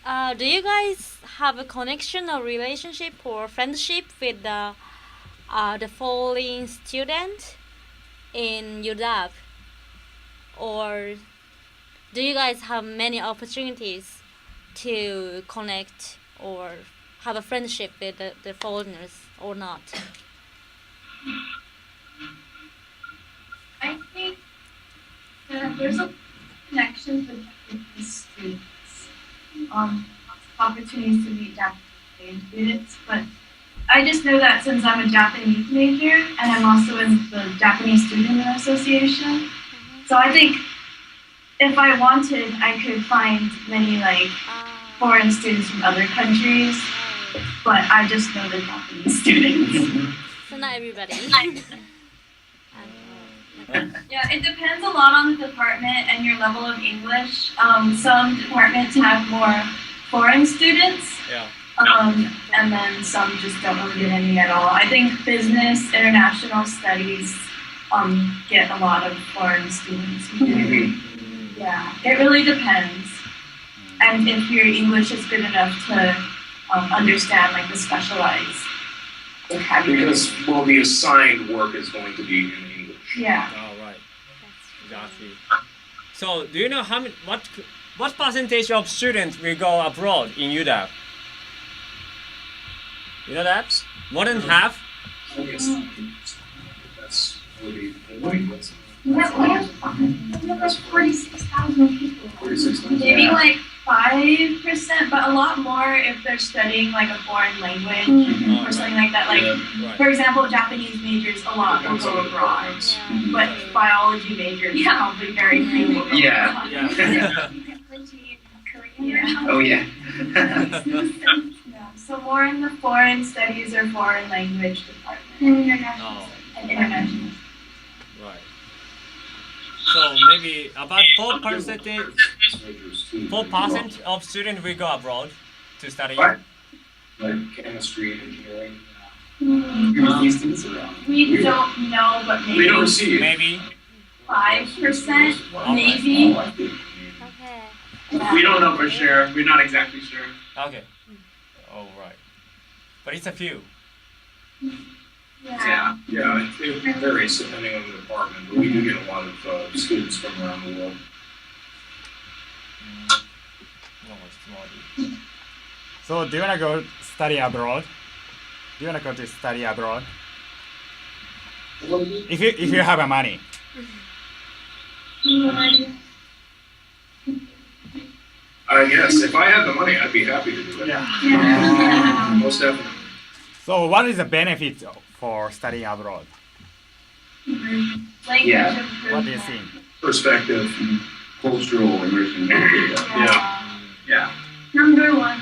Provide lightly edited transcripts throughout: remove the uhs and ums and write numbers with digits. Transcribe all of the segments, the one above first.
Do you guys have a connection or relationship or friendship with the foreign student in UW? Or do you guys have many opportunities to connect or have a friendship with the foreigners or not? I think there's a connection with Japanese students. Opportunities to meet Japanese students, but I just know that since I'm a Japanese major and I'm also in the Japanese Student Association, so I think if I wanted, I could find many like foreign students from other countries, but I just know the Japanese students. So not everybody. Yeah, it depends a lot on the department and your level of English. Some departments have more foreign students, and then some just don't really get any at all. I think business, international studies, get a lot of foreign students. Yeah, it really depends. And if your English is good enough to understand like the specialized vocabulary. Because, well, the assigned work is going to be in English. Yeah. Oh, right. Exactly. So, do you know what percentage of students will go abroad in UW? You know that? More than half? I guess that's really what's We have like 46,000 people. 46,000. Maybe like 5%, but a lot more if they're studying like a foreign language or something like that. Like, for example, Japanese majors, a lot will go abroad, but biology majors probably very few will go abroad. Oh yeah. So more in the foreign studies or foreign language department. And international. Right. So maybe about 4% of students will go abroad to study. What? Like chemistry, engineering. We don't know, but We maybe don't receive. Maybe. 5%, maybe. Okay. We don't know for sure. We're not exactly sure. Okay. Oh, right. But it's a few. Yeah. Yeah, it varies depending on the department, but we do get a lot of students from around the world. So do you wanna go study abroad? Do you wanna go to study abroad? If you have a money. I guess if I had the money, I'd be happy to do it. Most definitely. So what is the benefit for studying abroad? Yeah. What do you think? Perspective. Cultural immersion. Yeah. Number one,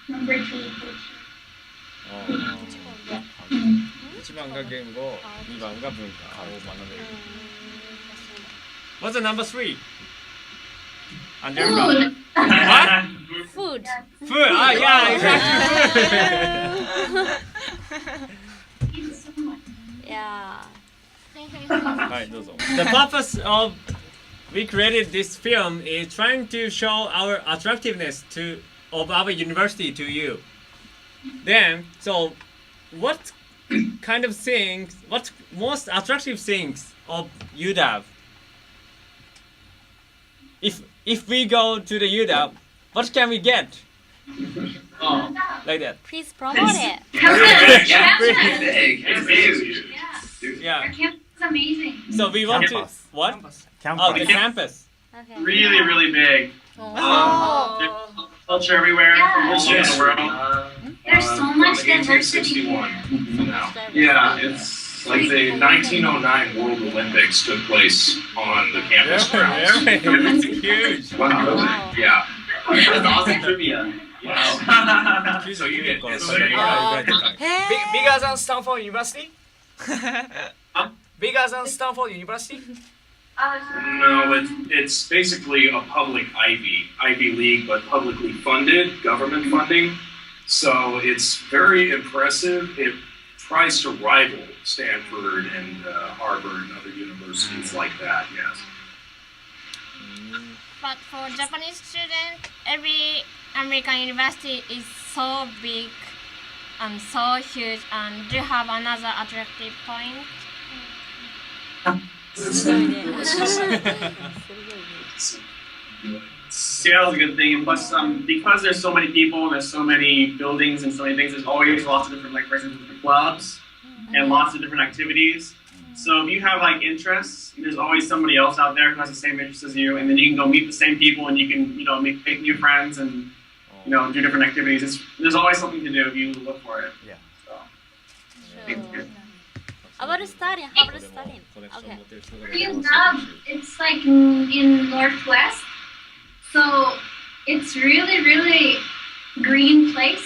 number two, culture. 어. 1番が言語、2番が文化を学べる。What's the number 3? Food. What? Food. Food. Ah, yeah, exactly. Yeah. The purpose of we created this film is trying to show our attractiveness of our university to you. Then, so what kind of things, what most attractive things of UW? If we go to the UW, what can we get? Like that. Please promote it. Yeah. Our campus is amazing. So we want Campus. to what? Campus. Oh, the campus. Okay. Really, really big. Oh. There's culture everywhere from all over the world. There's so much diversity 1861 now. Yeah, it's Like the 1909 World Olympics took place on the campus grounds. It's huge. Wow. Yeah. That's awesome trivia. Wow. So you get Bigger than Stanford University? Bigger than Stanford University? No, it's basically a public Ivy League, but publicly funded, government funding. So it's very impressive. It tries to rival Stanford and Harvard and other universities like that, yes. But for Japanese students, every American university is so big and so huge, and do you have another attractive point? Seattle's a good thing, and plus because there's so many people and there's so many buildings and so many things, there's always lots of different, like for example, different clubs and lots of different activities. So if you have like interests, there's always somebody else out there who has the same interests as you, and then you can go meet the same people and you can make new friends and do different activities. There's always something to do if you look for it. Yeah. So. About studying, how about studying? Okay. It's like in Northwest, so it's really green place.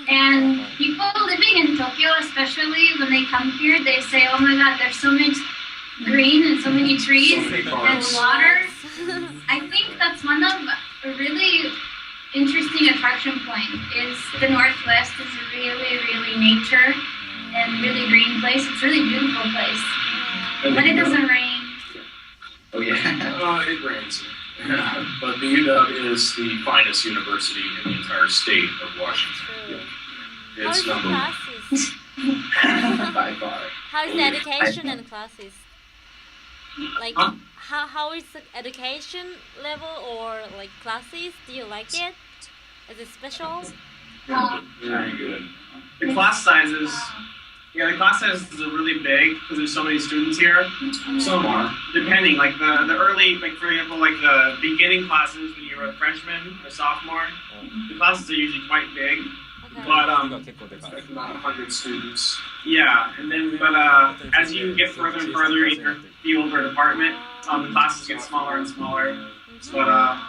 And people living in Tokyo, especially when they come here, they say, "Oh my God, there's so much green and so many trees and water." I think that's one of a really interesting attraction point. Is the Northwest is really nature and really green place. It's a really beautiful place, but it doesn't rain. Oh yeah. It rains. But the UW is the finest university in the entire state of Washington. How is It's the number one. classes? By far. How is the education and classes? Like, how is the education level or like classes? Do you like it? Is it special? Very good. The class sizes, the class sizes are really big because there's so many students here. Some are. Depending, like the early, like for example, like the beginning classes when you're a freshman or sophomore, the classes are usually quite big. Okay. But Expect about 100 students. yeah, and then as you get further and further in your field or department, the classes get smaller and smaller. But I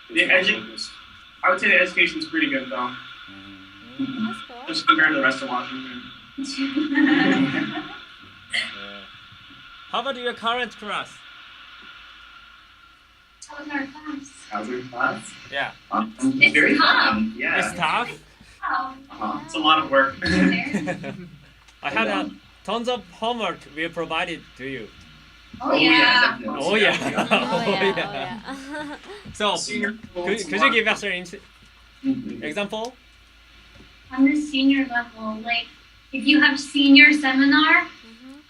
would say the education is pretty good though, That's cool. just compared to the rest of Washington. How about your current class? How's our class? How's your class? Yeah. It's Very tough. fun. Yeah. It's tough. Oh, It's a lot of work. I had tons of homework we provided to you. oh yeah. Definitely. Oh yeah. Oh yeah. So, Senior could you give us an example? On the senior level, like if you have senior seminar,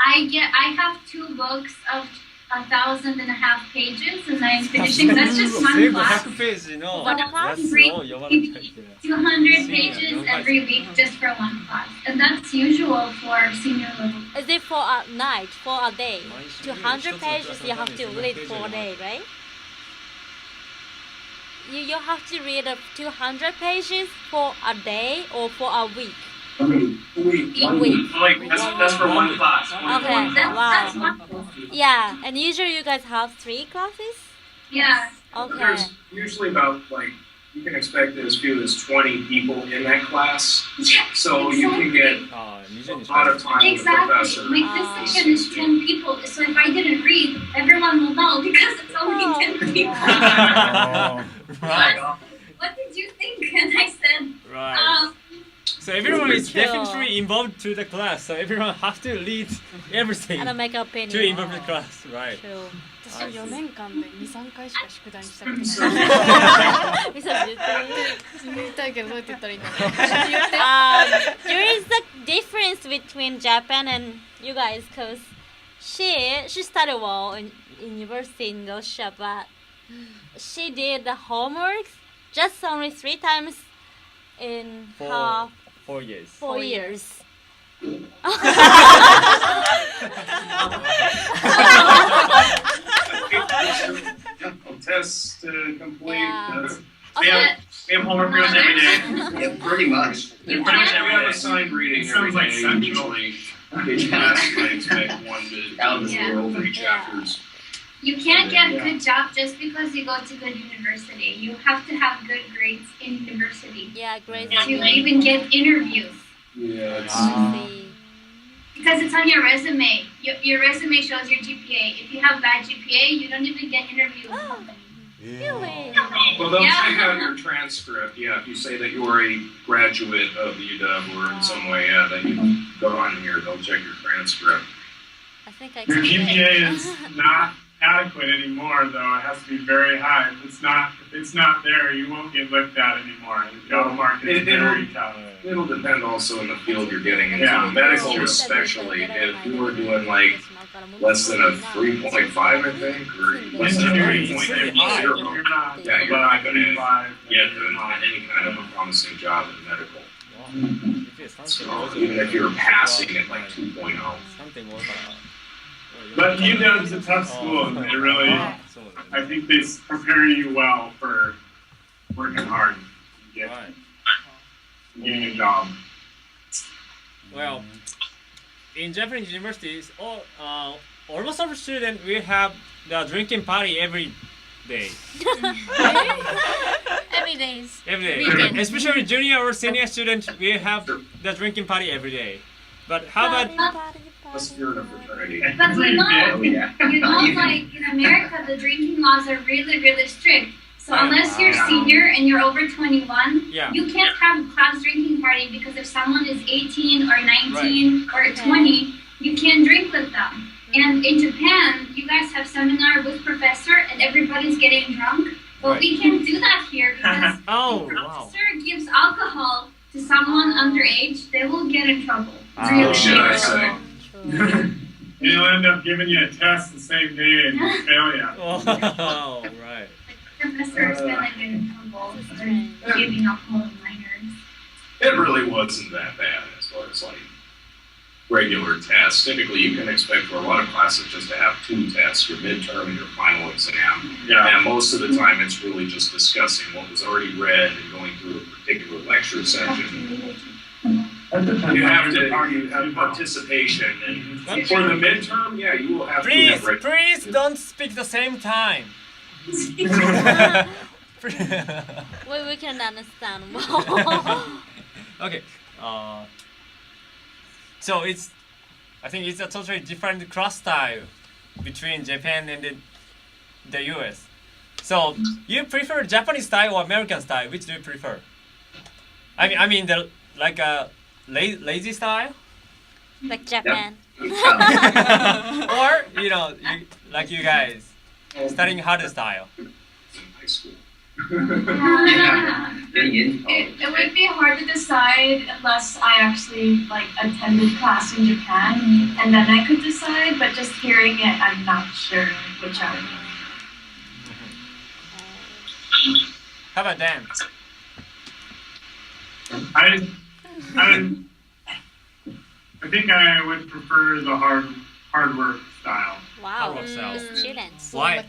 I have 2 books of 1,500 pages, and I'm finishing. That's just one class. 100 ページの One class? やつを読まなきゃいけない。 200 pages every week just for one class, and that's usual for senior level. Is it for a night, for a day? 200 pages you have to read for a day, right? You have to read 200 pages for a day or for a week? Week. Like that's for one class. Okay, That's wow. one class. Yeah, and usually you guys have 3 classes? Yeah. Okay. There's usually about you can expect as few as 20 people in that class, so you can get a lot of time with the Exactly. professor. Like this section is 10 people, so if I didn't read, everyone will know because it's only 10 people. Oh. Right. What did you think? And I said, Right. So everyone is Sure. definitely involved to the class. So everyone have to read everything And make opinion. to involve the class, right? True. 私4年間で2、3回しか宿題したことない。It's a good thing. 言いたいけどどうやって言ったらいいんだろう。There is a difference between Japan and you guys, cause she studied well in university in Russia, but she did the homework just only 3 times in For 4 years. 4 years. Tests to complete. Yeah. We have homework pretty much every day. Yeah, pretty much. Pretty much We every have day. assigned reading It every sounds like day, central. usually. I expect 1 to Out of this Yeah. world. 3 chapters. you can't get a good job just because you go to good university. You have to have good grades in university Yeah, great. to even get interviews. Yeah, it's, Because it's on your resume. Your resume shows your GPA. If you have bad GPA, you don't even get interviewed. Really? well, they'll Yeah. check out your transcript. Yeah, if you say that you are a graduate of the UW or in some way, that you go on here, they'll check your transcript. I think I Your can GPA get- is not adequate anymore, though. It has to be very high. If it's not there, you won't get looked at anymore. The job market is very tough. It'll depend also on the field you're getting into. Yeah, medical especially. If you were doing like less than a 3.5, I think, or less than a 3.0, yeah, you're not going to get any kind of a promising job in medical. So even if you're passing at like 2.0. But UW's a tough school, and they really, I think they prepare you well for working hard and getting a job. Well, in Japanese universities, almost every student will have the drinking party every day. Every day. Every day. Weekend. Especially junior or senior students will have the drinking party every day. But how about... Unless you're in a fraternity. But like in America, the drinking laws are really, really strict. So unless you're senior and you're over 21, you can't have a class drinking party because if someone is 18 or 19 or 20, you can't drink with them. And in Japan, you guys have seminar with professor and everybody's getting drunk. But we can't do that here because if the professor gives alcohol to someone underage, they will get in trouble. What should I say? And he'll end up giving you a test the same day and fail you. Oh, right. Professor is gonna get in trouble for giving alcohol to minors. It really wasn't that bad as far as like regular tests. Typically, you can expect for a lot of classes just to have 2 tests, your midterm and your final exam. Yeah. And most of the time, it's really just discussing what was already read and going through a particular lecture session. You have participation, and for the midterm, you will have to have Please don't speak the same time. We can understand. Okay. So I think it's a totally different class style between Japan and the US. So you prefer Japanese style or American style? Which do you prefer? I mean the like a lazy style? Like Japan. Or like you guys studying harder style. high school. It would be hard to decide unless I actually attended class in Japan, and then I could decide. But just hearing it, I'm not sure which I would. How about Dan? I think I would prefer the hard work style. Wow, the students. Why?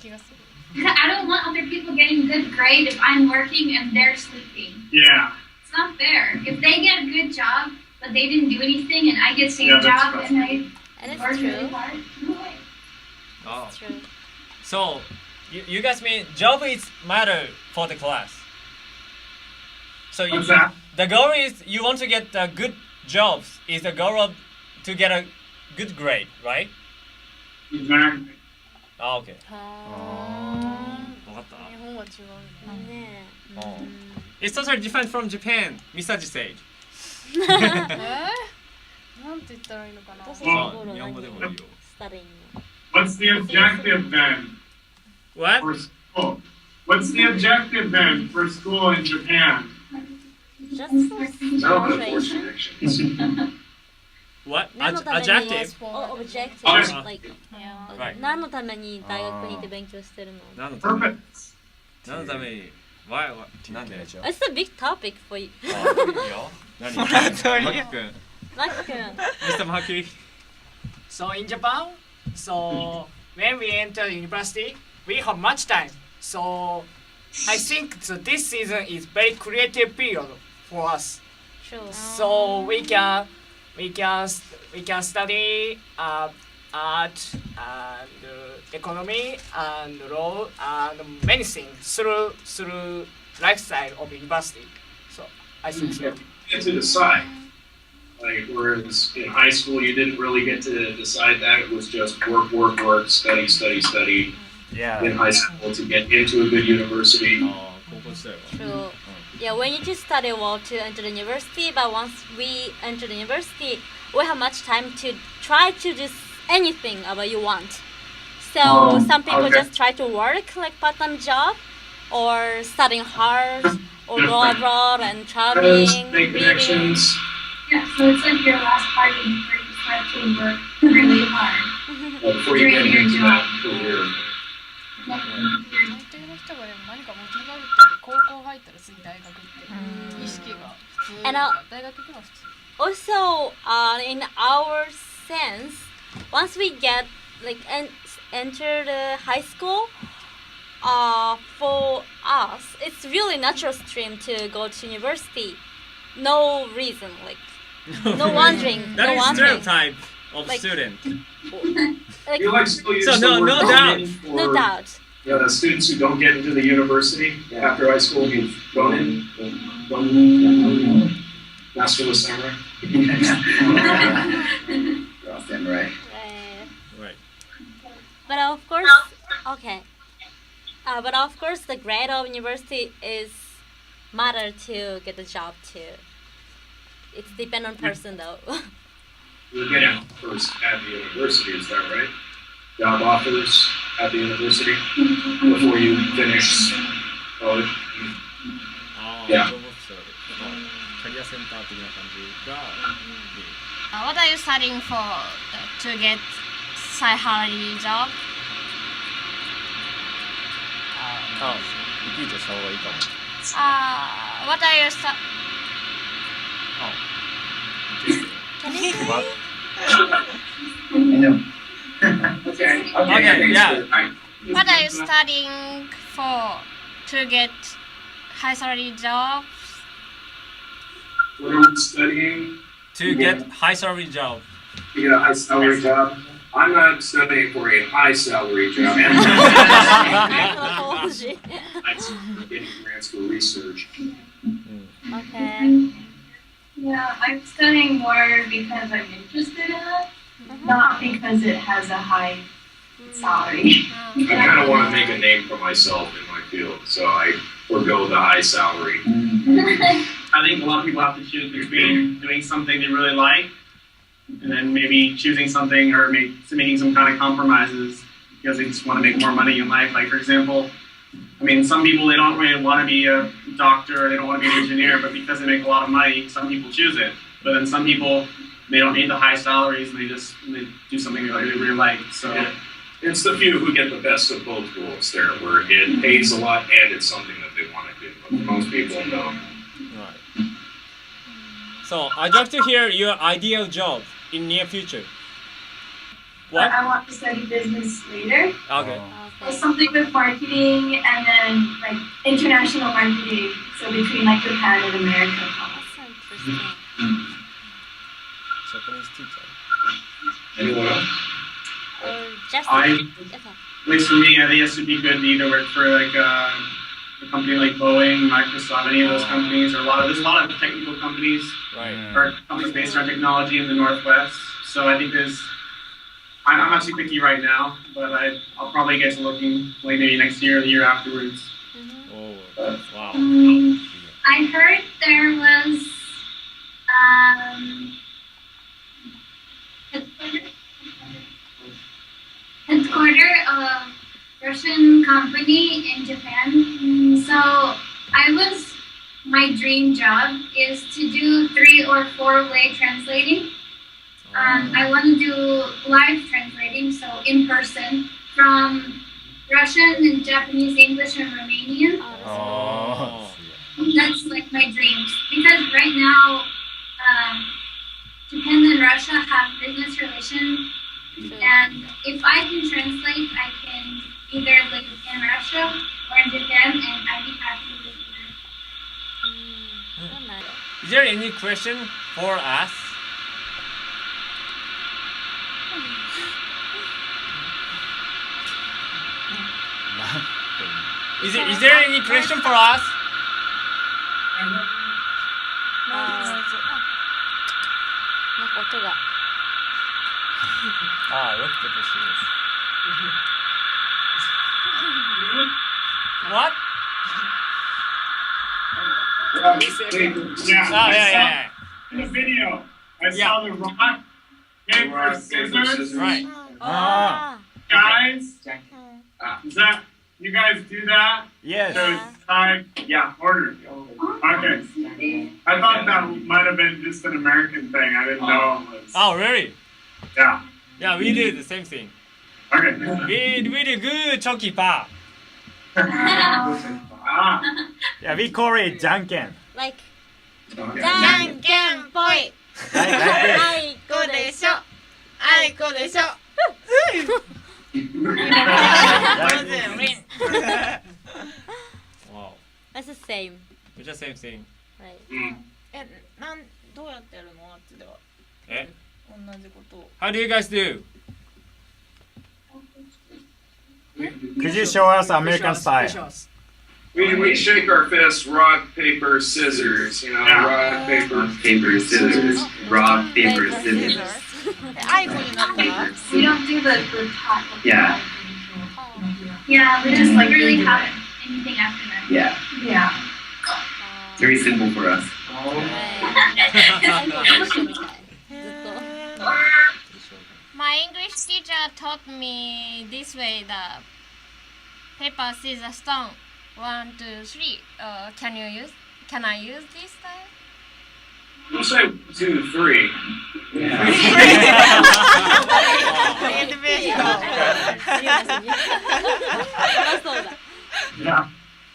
I don't want other people getting good grade if I'm working and they're sleeping. Yeah. It's not fair. If they get a good job, but they didn't do anything, and I get same job and I work really hard, no way. Oh. That's true. So, you guys mean job is matter for the class. So What's that? The goal is you want to get good jobs. Is the goal of to get a good grade, right? Exactly. Oh, okay. 日わかった。本は違うね。 Oh. It's totally different from Japan, Misaji said. なんて言ったらいいのかな。日本語でもいいよ。 What's the objective then What? for school? What's the objective then for school in Japan? Just No, unfortunately, actually. What? 何のために Adjective? objective like Right. 何のために大学に行って勉強してるの？何のため Purpose. 何のために Why? なんで It's a big topic for you. いいよ何マキ君マキ君。Mr. Maki So in Japan, so when we enter university, we have much time. So I think this season is very creative period for us. True. So we can study art and economy and law and many things through lifestyle of university. So I think so. You get to decide. Like, whereas in high school, you didn't really get to decide that. It was just work, study, study, study. Yeah. In high school to get into a good university. True. Yeah, we need to study well to enter the university, but once we enter the university, we have much time to try to do anything about you want. So some people okay. just try to work like part-time job, or studying hard, or go abroad and traveling, Make reading. connections. Yeah, so it's like your last party where you start to work really hard Before you get during your into job. that career. 大抵の人がでも何か求められてて高校入ったら次大学って意識が普通 And 大学行くのは普通 also, in our sense, once we get like enter the high school, for us, it's really natural stream to go to university. No reason, like no wondering, That no is wondering. stereotype of Like- student. Like, You like still use So the no word doubt. going for no doubt. The students who don't get into the university after high school, you've gone in. Master the samurai. Rough samurai. Right. But of course, okay. But of course, the grade of university is matter to get a job too. It's depend on person though. You get it first at the university, is that right? Job offers at the university before you finish college. ああ、 Yeah. そうキャリアセンター的な感じがいい。 What are you studying for to get salary job? あ、リピートした方がいいかも。What are you studying? あ、Can you say? What? I know. Okay. Okay, yeah. What are you studying for to get high salary jobs? What are we studying? To get high salary job. To get a high salary job? I'm not studying for a high salary job. Anthropology. I'm getting grants for research. Okay. Yeah, I'm studying more because I'm interested in it, not because it has a high salary. I kind of want to make a name for myself in my field, so I forego the high salary. I think a lot of people have to choose between doing something they really like and then maybe choosing something or making some kind of compromises because they just want to make more money in life. Like, for example, I mean, some people, they don't really want to be a doctor or they don't want to be an engineer, but because they make a lot of money, some people choose it. But then some people, they don't need the high salaries and they do something they really like. So. Yeah. It's the few who get the best of both worlds there, where it pays a lot and it's something that they want to do. But most people don't. Right. So I'd like to hear your ideal job in near future. But What? I want to study business later. Okay. So something with marketing and then like international marketing. So between like Japan and America. That's interesting. Japanese teacher. Anyone else? Or just I- okay. At least for me, I think it would be good to either work for like a company like Boeing, Microsoft, any of those companies, or there's a lot of technical companies Right. or companies based on technology in the Northwest. So I think I'm actually picky right now, but I'll probably get to looking like maybe next year or the year afterwards. Oh, wow. I heard there was headquarter of Russian company in Japan. So my dream job is to do 3 or 4-way translating. I want to do live translating, so in person, from Russian and Japanese, English, and Romanian. Oh. That's like my dreams. Because right now, Japan and Russia have business relations, and if I can translate, I can either live in Russia or in Japan, and I'd be happy with either. So nice. Is there any question for us? Is there any question for us? なんか音が。ああ、よくてほしいです。What? Yeah. Oh, yeah. In the video, I Yeah. saw the rock, paper, scissors. Right. Ah. Guys, is that you guys do that? Yes. So it's time. Yeah, order. Okay. I thought that might have been just an American thing. I didn't know it was. Oh, really? Yeah. Yeah, we do the same thing. Okay. We do good choki pa. Yeah, we call it janken. Like, Janken point. Like this. あいこでしょ。あいこでしょ。Wow. that's the same. It's the same thing. Right. どうやってやるのあっちでは。え同じことを。 How do you guys do? Could you show us American style? We shake our fists, rock, paper, scissors. You know, rock, paper, Paper, scissors. Rock, paper, scissors. あいこになったら We don't do the top. Yeah. Yeah, we just like really have anything after that. Yeah. Yeah. Very simple for us. My English teacher taught me this way: the paper, scissors, stone. 1, 2, 3. Can I use this style? You say 2, 3. Yeah.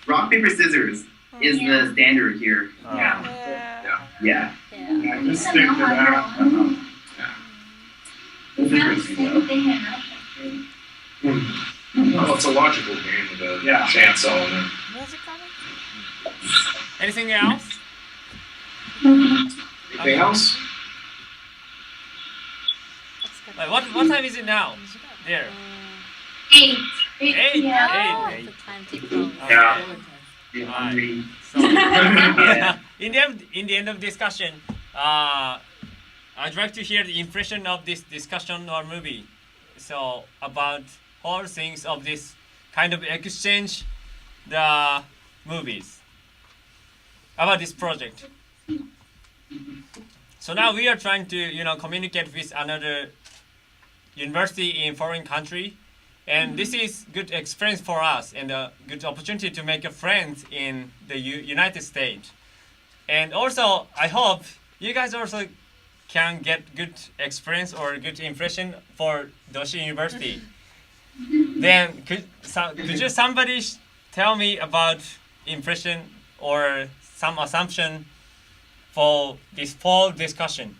Rock, paper, scissors is the standard here. Yeah. Yeah, just stick to that. It's interesting though. Well, it's a logical game with a chance element. Anything else? Anything else? Like, what time is it now? There. 8. 8. Yeah. 8. The time to close. Yeah. Alright. So, in the end of discussion, I'd like to hear the impression of this discussion or movie. So about all things of this kind of exchange, the movies about this project. So now we are trying to communicate with another university in foreign country, and this is good experience for us and a good opportunity to make a friend in the United States. And also I hope you guys also can get good experience or good impression for Doshi University. Then could you somebody tell me about impression or some assumption for this fall discussion?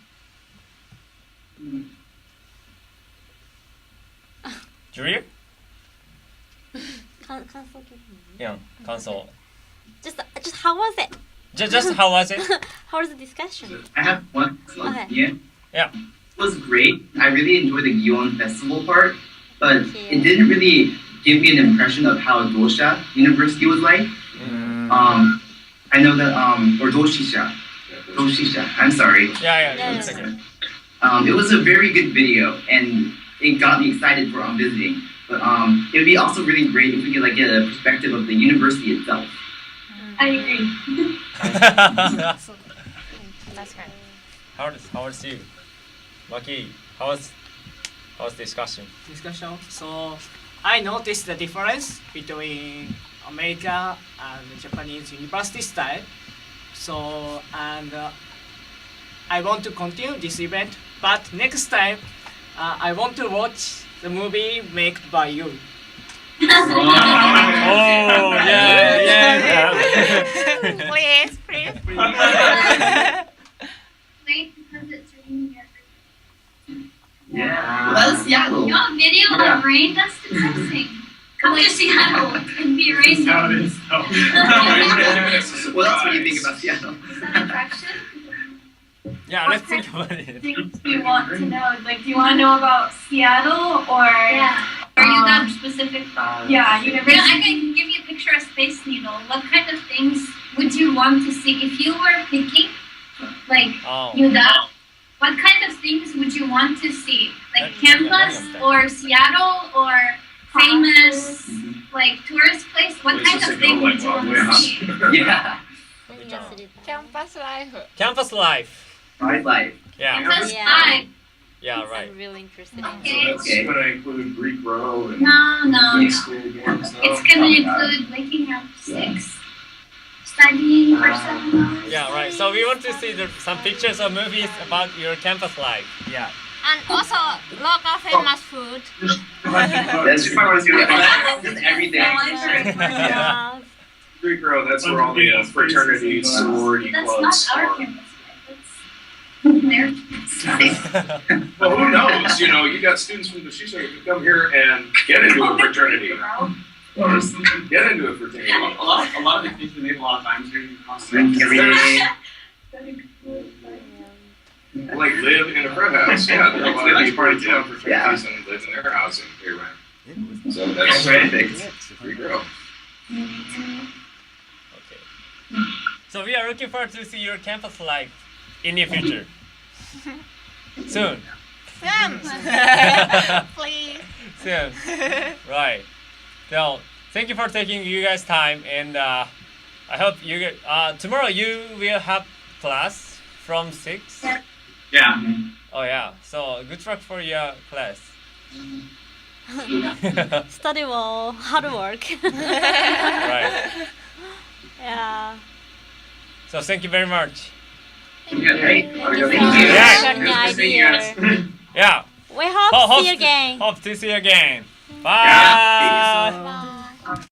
Julia? Yeah, console. Just how was it? Just how was it? How was the discussion? I have one Okay. Yeah. It was great. I really enjoyed the Gion festival part, but it didn't really give me an impression of how Dosha University was like. I know that or Doshisha. I'm sorry. Yeah. One second. It was a very good video, and it got me excited for visiting. But it would be also really great if we could get a perspective of the university itself. I agree. That's right. How was you? Maki, how was discussion? So I noticed the difference between America and Japanese university style. So I want to continue this event, but next time I want to watch the movie made by you. Oh yeah. Please. Late because it's raining here. Yeah. Well, that was Seattle. You want video of rain? That's depressing. Come to Seattle and be raining. That's how it is. What else would you think about Seattle? Is that attraction? Yeah, let's think about it. Things do you want to know? Like, do you want to know about Seattle or? Yeah. Are you that specific? Yeah, university. I can give you a picture of Space Needle. What kind of things would you want to see if you were picking, like, UW? What kind of things would you want to see? Like campus or Seattle or famous, like, tourist place? What kind of thing would you want to see? Yeah. Campus life. Campus life. My life. Yeah. Campus life. Yeah, right. I'm really interested So in. that's going to include Greek row and No. good school games. No? It's gonna include waking up 6, studying for 7 hours. Yeah, right. So we want to see some pictures or movies about your campus life. Yeah. And also local famous food. That's if I want to see that. Just everything. Yeah. Greek row, that's where all the fraternities, sorority That's clubs not our are. campus. That's their campus. Well, who knows? You know, you got students from the Shisha who can come here and get into a fraternity. Or get into a fraternity. A lot of the things we made a lot of times here in Like live in a frat house. Yeah, there are a lot of people who join fraternities and live in their house and year round. So that's perfect. Greek row. Okay. So we are looking forward to see your campus life in the future. Soon. Please. Soon. Right. So thank you for taking you guys time, and I hope you get tomorrow you will have class from 6. Yeah. Oh yeah. So good luck for your class. Study well, hard work. Right. Yeah. So thank you very much. Thank you. Yeah. We hope to see you again. Hope to see you again. Bye. Bye.